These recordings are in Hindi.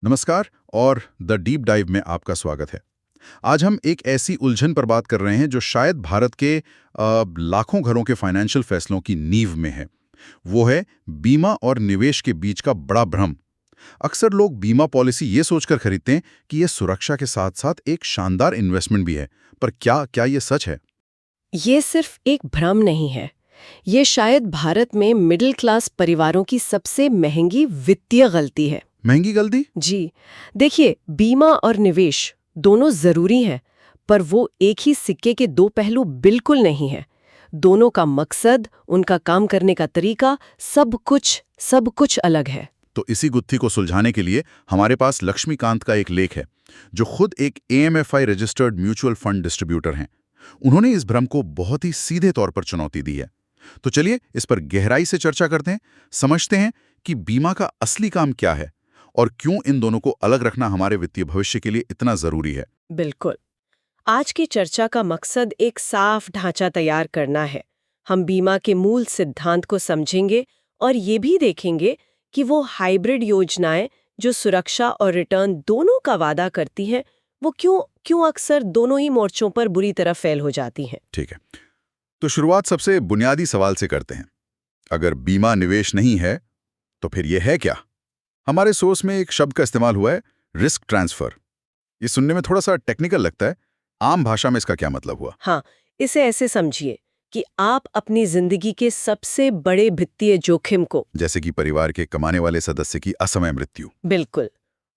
नमस्कार और द डीप डाइव में आपका स्वागत है। आज हम एक ऐसी उलझन पर बात कर रहे हैं जो शायद भारत के लाखों घरों के फाइनेंशियल फैसलों की नींव में है। वो है बीमा और निवेश के बीच का बड़ा भ्रम। अक्सर लोग बीमा पॉलिसी ये सोचकर खरीदते हैं कि ये सुरक्षा के साथ साथ एक शानदार इन्वेस्टमेंट भी है, पर क्या क्या ये सच है? ये सिर्फ एक भ्रम नहीं है। ये शायद भारत में मिडिल क्लास परिवारों की सबसे महंगी वित्तीय गलती है। महंगी गलती? जी, देखिए, बीमा और निवेश दोनों जरूरी हैं, पर वो एक ही सिक्के के दो पहलू बिल्कुल नहीं है। दोनों का मकसद, उनका काम करने का तरीका, सब कुछ अलग है। तो इसी गुत्थी को सुलझाने के लिए हमारे पास लक्ष्मीकांत का एक लेख है, जो खुद एक AMFI registered mutual fund distributor हैं। उन्होंने इस भ्रम को बहुत ही सीधे तौर पर चुनौती दी है। तो चलिए इस पर गहराई से चर्चा करते हैं, समझते हैं कि बीमा का असली काम क्या है और क्यों इन दोनों को अलग रखना हमारे वित्तीय भविष्य के लिए इतना जरूरी है। बिल्कुल। आज की चर्चा का मकसद एक साफ ढांचा तैयार करना है। हम बीमा के मूल सिद्धांत को समझेंगे और ये भी देखेंगे कि वो हाइब्रिड योजनाएं जो सुरक्षा और रिटर्न दोनों का वादा करती हैं, वो क्यों क्यों अक्सर दोनों ही मोर्चों पर बुरी तरह फेल हो जाती हैं। ठीक है, तो शुरुआत सबसे बुनियादी सवाल से करते हैं। अगर बीमा निवेश नहीं है तो फिर यह है क्या? हमारे सोर्स में एक शब्द का इस्तेमाल हुआ है, रिस्क ट्रांसफर। ये सुनने में थोड़ा सा टेक्निकल लगता है। आम भाषा में इसका क्या मतलब हुआ? हाँ, इसे ऐसे समझिए कि आप अपनी जिंदगी के सबसे बड़े वित्तीय जोखिम को, जैसे कि परिवार के कमाने वाले सदस्य की असमय मृत्यु, बिल्कुल,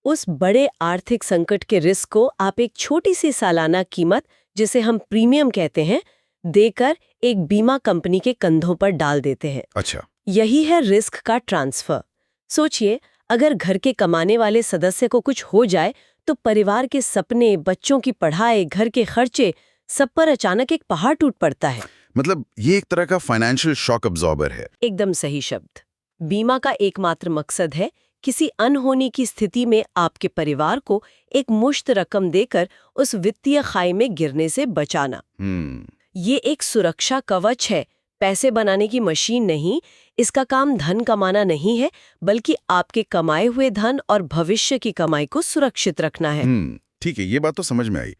उस बड़े आर्थिक संकट के रिस्क को आप एक छोटी सी सालाना कीमत, जिसे हम प्रीमियम कहते हैं, देकर एक बीमा कंपनी के कंधों पर डाल देते हैं। अच्छा। यही है रिस्क का ट्रांसफर। सोचिए, अगर घर के कमाने वाले सदस्य को कुछ हो जाए तो परिवार के सपने, बच्चों की पढ़ाई, घर के खर्चे, सब पर अचानक एक पहाड़ टूट पड़ता है। मतलब ये एक तरह का फाइनेंशियल शॉक अब्जॉर्बर है। एकदम सही शब्द। बीमा का एकमात्र मकसद है किसी अनहोनी की स्थिति में आपके परिवार को एक मुश्त रकम देकर उस वित्तीय खाई में गिरने से बचाना। ये एक सुरक्षा कवच है, पैसे बनाने की मशीन नहीं। इसका काम धन कमाना नहीं है, बल्कि आपके कमाए हुए धन और भविष्य की कमाई को सुरक्षित रखना है। ठीक है, ये बात तो समझ में आई।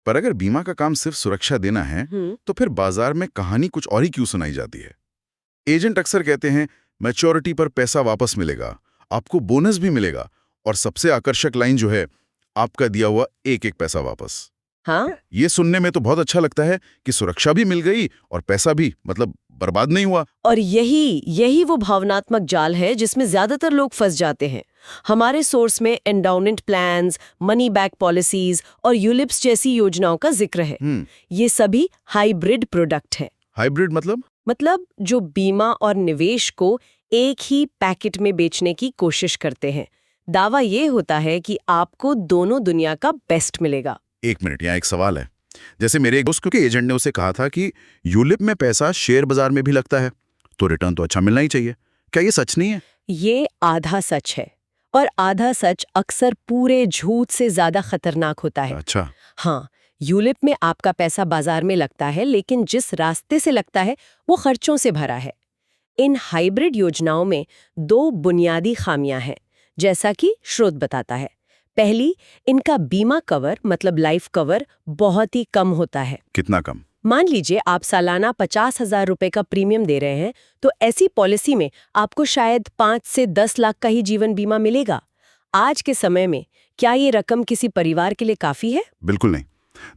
पर अगर बीमा का काम सिर्फ सुरक्षा देना है, तो फिर बाजार में कहानी कुछ और ही क्यों सुनाई जाती है? एजेंट अक्सर कहते हैं मैच्योरिटी पर पैसा वापस मिलेगा, आपको बोनस भी मिलेगा, और सबसे आकर्षक लाइन जो है, आपका दिया हुआ एक एक पैसा वापस। हाँ, ये सुनने में तो बहुत अच्छा लगता है कि सुरक्षा भी मिल गई और पैसा भी, मतलब बर्बाद नहीं हुआ। और यही वो भावनात्मक जाल है जिसमें ज्यादातर लोग फंस जाते हैं। हमारे सोर्स में endowment plans, money back policies और यूलिप्स जैसी योजनाओं का जिक्र है। ये सभी हाइब्रिड प्रोडक्ट हैं। हाइब्रिड मतलब जो बीमा और निवेश को एक ही पैकेट में बेचने की कोशिश करते हैं। दावा ये होता है कि आपको दोनों दुनिया का बेस्ट मिलेगा। एक मिनट, यहाँ एक सवाल है। जैसे मेरे एक दोस्त के एजेंट ने उसे कहा था कि यूलिप में पैसा शेयर बाजार में भी लगता है, तो रिटर्न तो अच्छा मिलना ही चाहिए। क्या ये सच नहीं है? ये आधा सच है, और आधा सच अक्सर पूरे झूठ से ज्यादा खतरनाक होता है। अच्छा। हाँ, यूलिप में आपका पैसा बाजार में लगता है, लेकिन जिस रास्ते से लगता है वो खर्चों से भरा है। इन हाइब्रिड योजनाओं में दो बुनियादी खामियां हैं, जैसा कि स्रोत बताता है। पहली, इनका बीमा कवर मतलब लाइफ कवर बहुत ही कम होता है। कितना कम? मान लीजिए आप सालाना 50,000 रुपए का प्रीमियम दे रहे हैं, तो ऐसी पॉलिसी में आपको शायद 5 से 10 लाख का ही जीवन बीमा मिलेगा। आज के समय में क्या ये रकम किसी परिवार के लिए काफी है? बिल्कुल नहीं।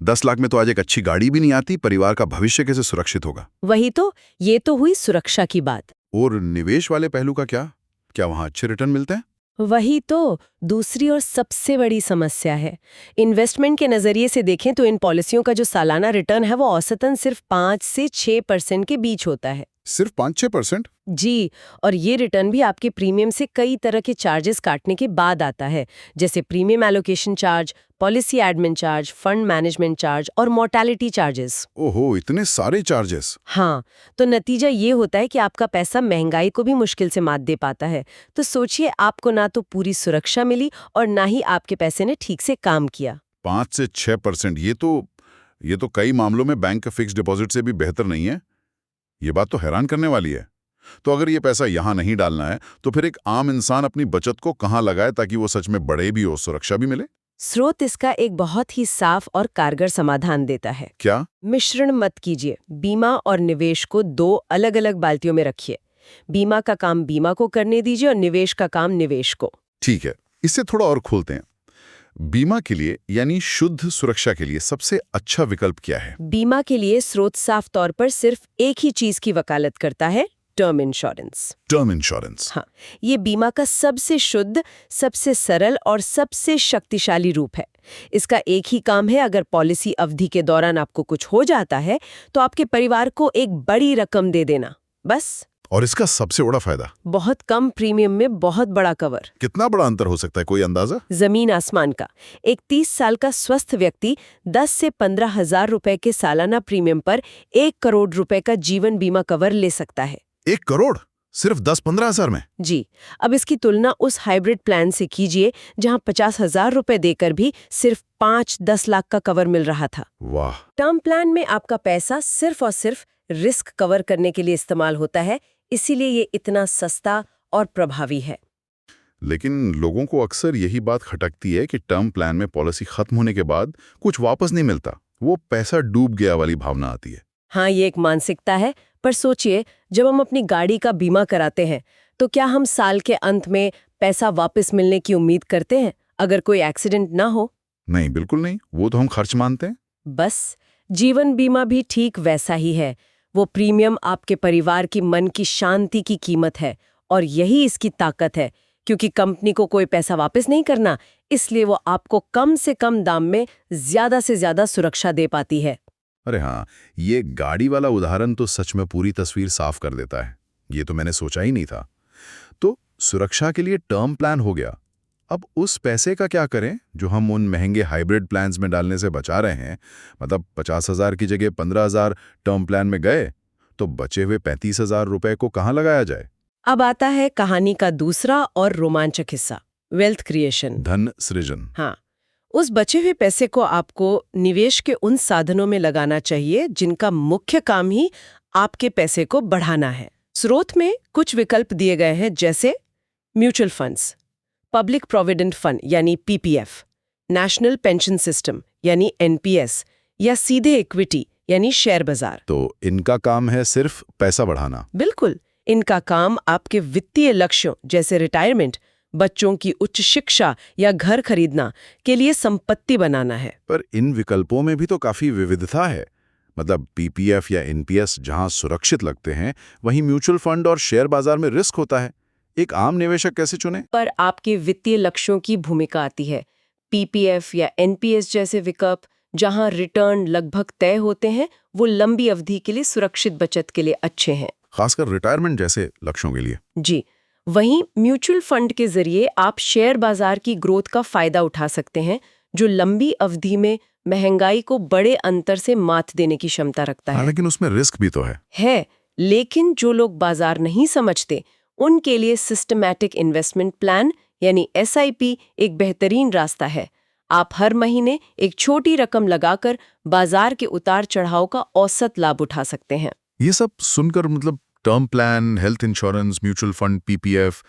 10 लाख में तो आज एक अच्छी गाड़ी भी नहीं आती। परिवार का भविष्य कैसे सुरक्षित होगा? वही तो, ये तो हुई सुरक्षा की बात। और निवेश वाले पहलू का क्या वहां अच्छे रिटर्न मिलते हैं? वही तो दूसरी और सबसे बड़ी समस्या है। इन्वेस्टमेंट के नजरिए से देखें तो इन पॉलिसियों का जो सालाना रिटर्न है वो औसतन सिर्फ 5 से 6% के बीच होता है। सिर्फ 5-6%? जी, और ये रिटर्न भी आपके प्रीमियम से कई तरह के चार्जेस काटने के बाद आता है, जैसे premium allocation charge, policy admin charge, fund management charge और मोर्टेलिटी चार्जेस। ओहो, इतने सारे चार्जेस! हाँ, तो नतीजा ये होता है कि आपका पैसा महंगाई को भी मुश्किल से मात दे पाता है। तो सोचिए, आपको ना तो पूरी सुरक्षा मिली और ना ही आपके पैसे ने ठीक से काम किया। 5 से 6%, ये तो कई मामलों में बैंक के फिक्स डिपॉजिट से भी बेहतर नहीं है। ये बात तो हैरान करने वाली है। तो अगर ये पैसा यहाँ नहीं डालना है तो फिर एक आम इंसान अपनी बचत को कहाँ लगाए ताकि वो सच में बढ़े भी हो, सुरक्षा भी मिले? स्रोत इसका एक बहुत ही साफ और कारगर समाधान देता है। क्या? मिश्रण मत कीजिए। बीमा और निवेश को दो अलग अलग बाल्टियों में रखिए। बीमा का काम बीमा को करने दीजिए और निवेश का काम निवेश को। ठीक है, इससे थोड़ा और खोलते हैं। बीमा के लिए यानी शुद्ध सुरक्षा के लिए सबसे अच्छा विकल्प क्या है? बीमा के लिए स्रोत साफ तौर पर सिर्फ एक ही चीज की वकालत करता है, टर्म इंश्योरेंस। Term insurance. हाँ, ये बीमा का सबसे शुद्ध, सबसे सरल और सबसे शक्तिशाली रूप है। इसका एक ही काम है, अगर पॉलिसी अवधि के दौरान आपको कुछ हो जाता है तो आपके परिवार को एक बड़ी रकम दे देना, बस। और इसका सबसे बड़ा फायदा? बहुत कम प्रीमियम में बहुत बड़ा कवर। कितना बड़ा अंतर हो सकता है, कोई अंदाजा? जमीन आसमान का। एक 30 साल का स्वस्थ व्यक्ति 10 से 15 हजार रुपए के सालाना प्रीमियम पर 1 करोड़ रुपए का जीवन बीमा कवर ले सकता है। 1 करोड़ सिर्फ 10-15 हजार में? जी। अब इसकी तुलना उस हाइब्रिड प्लान से कीजिए जहां 50,000 रुपए देकर भी सिर्फ 5-10 लाख का कवर मिल रहा था। वाह। टर्म प्लान में आपका पैसा सिर्फ और सिर्फ रिस्क कवर करने के लिए इस्तेमाल होता है, इसीलिए ये इतना सस्ता और प्रभावी है। लेकिन लोगों को अक्सर यही बात खटकती है कि टर्म प्लान में पॉलिसी खत्म होने के बाद कुछ वापस नहीं मिलता, वो पैसा डूब गया वाली भावना आती है। हाँ, ये एक मानसिकता है, पर सोचिए, जब हम अपनी गाड़ी का बीमा कराते हैं तो क्या हम साल के अंत में पैसा वापस मिलने की उम्मीद करते हैं अगर कोई एक्सीडेंट ना हो? नहीं, बिल्कुल नहीं, वो तो हम खर्च मानते हैं। बस, जीवन बीमा भी ठीक वैसा ही है। वो प्रीमियम आपके परिवार की मन की शांति की कीमत है, और यही इसकी ताकत है। क्योंकि कंपनी को कोई पैसा वापस नहीं करना, इसलिए वो आपको कम से कम दाम में ज्यादा से ज्यादा सुरक्षा दे पाती है। अरे हाँ, ये गाड़ी वाला उदाहरण तो सच में पूरी तस्वीर साफ कर देता है। ये तो मैंने सोचा ही नहीं था। तो सुरक्षा के लिए टर्म प्लान हो गया, अब उस पैसे का क्या करें जो हम उन महंगे हाइब्रिड प्लान्स में डालने से बचा रहे हैं? मतलब 50,000 की जगह 15,000 टर्म प्लान में गए, तो बचे हुए 35,000 रुपए को कहाँ लगाया जाए? अब आता है कहानी का दूसरा और रोमांचक हिस्सा, वेल्थ क्रिएशन, धन सृजन। हाँ, उस बचे हुए पैसे को आपको निवेश के उन साधनों में लगाना चाहिए जिनका मुख्य काम ही आपके पैसे को बढ़ाना है। स्रोत में कुछ विकल्प दिए गए हैं, जैसे mutual funds, public provident fund यानी पीपीएफ, नेशनल पेंशन सिस्टम यानी एनपीएस, या सीधे इक्विटी यानी शेयर बाजार। तो इनका काम है सिर्फ पैसा बढ़ाना? बिल्कुल, इनका काम आपके वित्तीय लक्ष्यों जैसे रिटायरमेंट, बच्चों की उच्च शिक्षा या घर खरीदना के लिए संपत्ति बनाना है। पर इन विकल्पों में भी तो काफी विविधता है। मतलब पीपीएफ या एनपीएस जहां सुरक्षित लगते हैं, वहीं म्यूचुअल फंड और शेयर बाजार में रिस्क होता है। एक आम निवेशक कैसे चुने? पर आपके वित्तीय लक्ष्यों की भूमिका आती है। पीपीएफ या एनपीएस जैसे विकल्प जहां रिटर्न लगभग तय होते हैं, वो लंबी अवधि के लिए सुरक्षित बचत के लिए अच्छे हैं, खासकर रिटायरमेंट जैसे लक्ष्यों के लिए। जी। वहीं म्यूचुअल फंड के जरिए आप शेयर बाजार की ग्रोथ का फायदा उठा सकते हैं, जो लंबी अवधि में महंगाई को बड़े अंतर से मात देने की क्षमता रखता है। लेकिन उसमें रिस्क भी तो है। लेकिन जो लोग बाजार नहीं समझते, उनके लिए सिस्टमैटिक इन्वेस्टमेंट प्लान यानी एसआईपी एक बेहतरीन रास्ता है। आप हर महीने एक छोटी रकम लगाकर बाजार के उतार चढ़ाव का औसत लाभ उठा सकते हैं। ये सब सुनकर मतलब term plan, health insurance, mutual fund, PPF,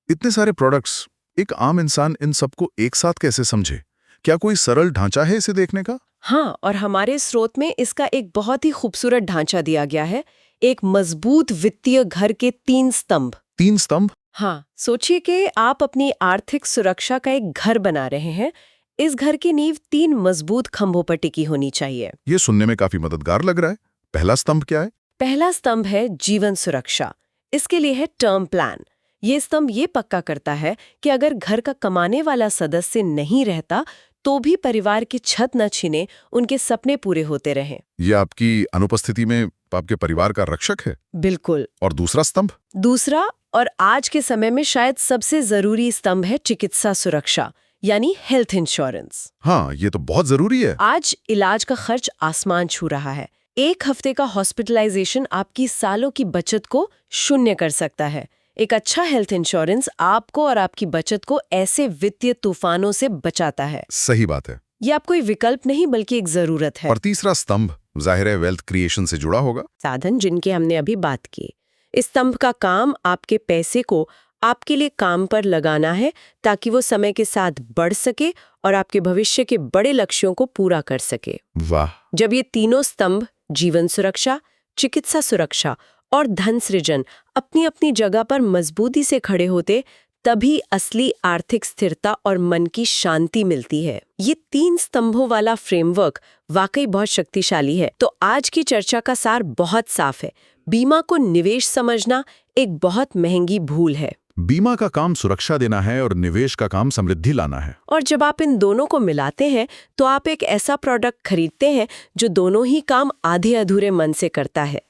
इतने सारे प्रोडक्ट्स, एक आम इंसान इन सबको एक साथ कैसे समझे? क्या कोई सरल ढांचा है इसे देखने का? हाँ, और हमारे स्रोत में इसका एक बहुत ही खूबसूरत ढांचा दिया गया है। एक मजबूत वित्तीय घर के 3 स्तंभ। 3 स्तंभ? हाँ, सोचिए कि आप अपनी आर्थिक सुरक्षा का एक घर बना रहे हैं। इस घर की नींव 3 मजबूत खंभों पर टिकी होनी चाहिए। ये सुनने में काफी मददगार लग रहा है। पहला स्तंभ क्या है? पहला स्तंभ है जीवन सुरक्षा। इसके लिए है टर्म प्लान। ये स्तंभ ये पक्का करता है कि अगर घर का कमाने वाला सदस्य नहीं रहता तो भी परिवार की छत न छीने, उनके सपने पूरे होते रहें। ये आपकी अनुपस्थिति में आपके परिवार का रक्षक है? बिल्कुल। और दूसरा स्तंभ? दूसरा और आज के समय में शायद सबसे जरूरी स्तंभ है चिकित्सा सुरक्षा यानी हेल्थ इंश्योरेंस। हाँ, ये तो बहुत जरूरी है। आज इलाज का खर्च आसमान छू रहा है। 1 हफ्ते का हॉस्पिटलाइजेशन आपकी सालों की बचत को शून्य कर सकता है। एक अच्छा हेल्थ इंश्योरेंस आपको और आपकी बचत को ऐसे वित्तीय तूफानों से बचाता है। सही बात है। ये आपको एक विकल्प नहीं बल्कि एक जरूरत है। और तीसरा स्तंभ जाहिर है वेल्थ क्रिएशन से जुड़ा होगा। साधन जिनके हमने अभी बात की, इस स्तंभ का काम आपके पैसे को आपके लिए काम पर लगाना है ताकि वो समय के साथ बढ़ सके और आपके भविष्य के बड़े लक्ष्यों को पूरा कर सके। वाह। जब ये तीनों स्तंभ जीवन सुरक्षा, चिकित्सा सुरक्षा और धन सृजन अपनी अपनी जगह पर मजबूती से खड़े होते, तभी असली आर्थिक स्थिरता और मन की शांति मिलती है। ये 3 स्तंभों वाला फ्रेमवर्क वाकई बहुत शक्तिशाली है। तो आज की चर्चा का सार बहुत साफ है। बीमा को निवेश समझना एक बहुत महंगी भूल है। बीमा का काम सुरक्षा देना है और निवेश का काम समृद्धि लाना है। और जब आप इन दोनों को मिलाते हैं तो आप एक ऐसा प्रोडक्ट खरीदते हैं जो दोनों ही काम आधे अधूरे मन से करता है।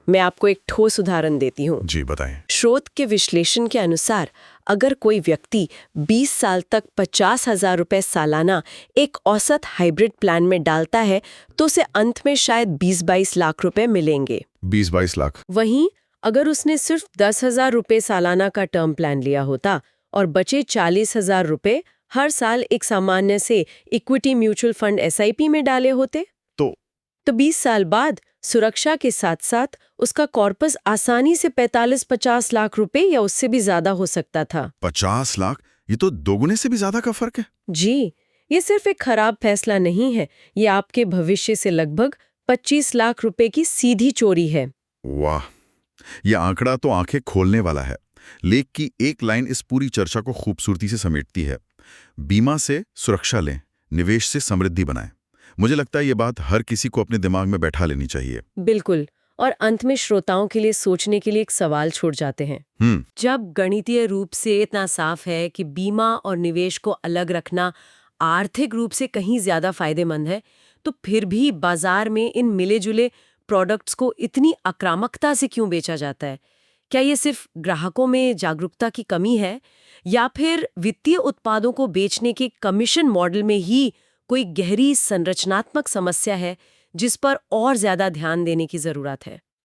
मैं आपको एक ठोस उदाहरण देती हूँ। जी बताएं। स्रोत के विश्लेषण के अनुसार अगर कोई व्यक्ति 20 साल तक 50,000 रुपए सालाना एक औसत हाइब्रिड प्लान में डालता है तो उसे अंत में शायद 20-22 लाख रुपए मिलेंगे। 20-22 लाख। वहीं अगर उसने सिर्फ 10,000 रुपए सालाना का टर्म प्लान लिया होता और बचे 40,000 रुपए हर साल एक सामान्य से इक्विटी म्यूचुअल फंड SIP में डाले होते तो 20 साल बाद सुरक्षा के साथ साथ उसका कॉर्पस आसानी से 45-50 लाख रुपए या उससे भी ज्यादा हो सकता था। 50 लाख? ये तो दोगुने से भी ज्यादा का फर्क है। जी, ये सिर्फ एक खराब फैसला नहीं है, ये आपके भविष्य से लगभग 25 लाख रुपए की सीधी चोरी है। वाह, यह आंकड़ा तो आंखें खोलने वाला है। लेख की एक लाइन इस पूरी चर्चा को खूबसूरती से समेटती है। बीमा से सुरक्षा लें, निवेश से समृद्धि बनाएं। मुझे लगता है ये बात हर किसी को अपने दिमाग में बैठा लेनी चाहिए। बिल्कुल। और अंत में श्रोताओं के लिए सोचने के लिए एक सवाल छोड़ जाते हैं। जब गणितीय रूप से इतना साफ है कि बीमा और निवेश को अलग रखना आर्थिक रूप से कहीं ज्यादा फायदेमंद है, तो फिर भी बाजार में इन मिले जुले प्रोडक्ट्स को इतनी आक्रामकता से क्यों बेचा जाता है? क्या ये सिर्फ ग्राहकों में जागरूकता की कमी है या फिर वित्तीय उत्पादों को बेचने के कमीशन मॉडल में ही कोई गहरी संरचनात्मक समस्या है जिस पर और ज्यादा ध्यान देने की जरूरत है?